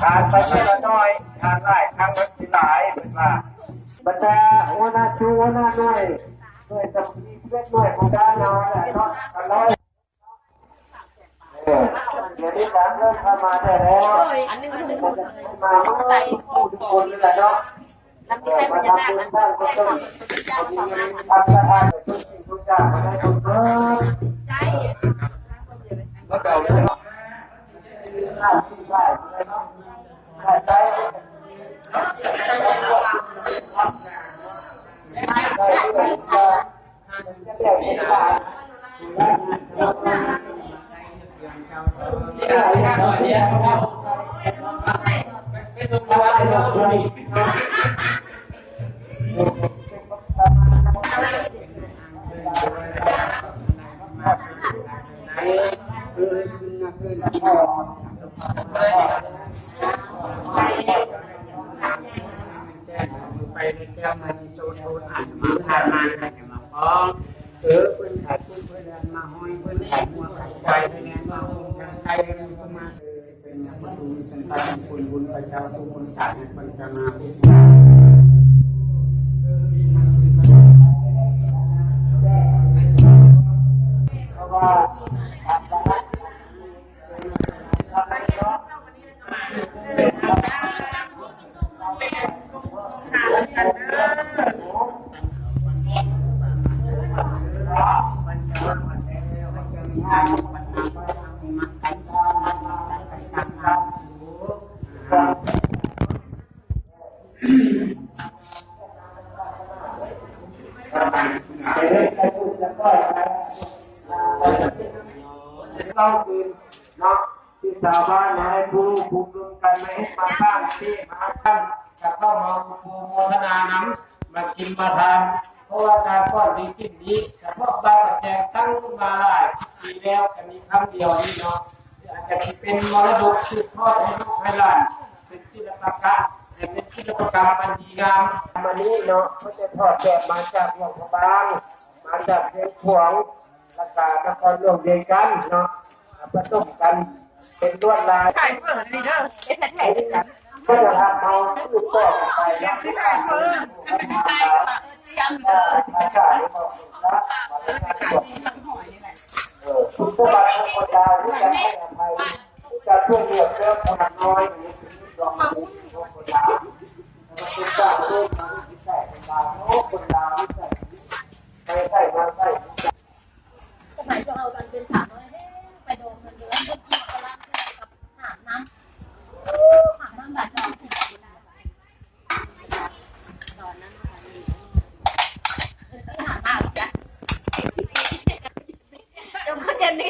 ทานไปเล็กน้อยทานได้ครั้งละสิหลายเป็นว่าบรรดาหัวหน้าชูหัวหน้าหน่วยด้วยจำมีเล็กน้อยของด้านเราแหละเนาะกันร้อยเดี๋ยวนี้การเริ่มเข้ามาได้แล้วมันจะมาเมื่อทุกคนเลยแหละเนาะมาทำเป็นบ้านก็ต้องมีทำประทานทุกสิ่งทุกอย่างมาได้ทุกเรื่องแล้วเก่าเลยเนาะไปในแก้วมันโซนอ่านมาทานมาใครจะมาฟ้องเพื่อนขายกุ้งเพื่อนมาห้อยเพื่อนขายมัวขายไก่ในงานมาส่งทางไทยกันเข้ามาเป็นอย่างมาดูสันตานคุณบุญพระเจ้าทุกคนสายคนจะมาเพราะว่าเราคือเนาะที่ชาวบ้านมาให้ผู้คุมรวมกันไม่ให้มาสร้างที่มาตั้งจะเข้ามาโมทนาน้ำมากินมาทานเพราะว่าการป้อนดีกินนี้แต่พวกบางแจกตั้งมาหลายปีแล้วจะมีคำเดียวนี่เนาะอาจจะเป็นมรดกสืบทอดให้ลูกให้หลานเป็นศิลปะเป็นศิลปกรรมอันดีงามมานี้เนาะเขาจะทอดแบบมาจากหลวงพระบางมาจากเชียงขวางราคานครหลวงเดียวกันเนาะผสมกันเป็นลวดลายถ่ายเพิ่มลีเดอร์เอสแท็กกันก็จะทำเอาลูกต่อไปนะที่ถ่ายเพิ่มถ่ายจำมาจากที่บอกนะคุณผู้บังคับคนดาวที่จะให้อภัยที่จะช่วยเหลือเรื่องคนน้อยนี้คือลองดูคนดาวคุณจะเริ่มมาที่ใส่คนดาวโอ้คนดาวที่ใส่ไม่ใส่มาใส่สมัยจะเอากันเป็น300ไปโดนมันเดือดก็ล้างกับหางน้ำแบบนั้นตอนนั้นที่หางน้ำจ้ะจงเข้าใจไหม